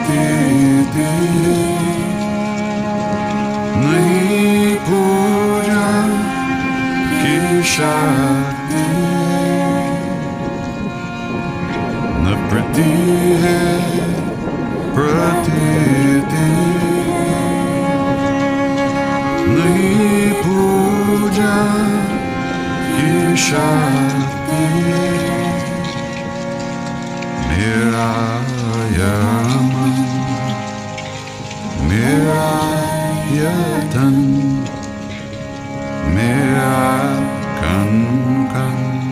प्रतीति नहीं पूजा की शक्ति न प्रती है प्रतीति नहीं पूजा की शक्ति मेरा यह मन मेरा यह तन मेरा कन कन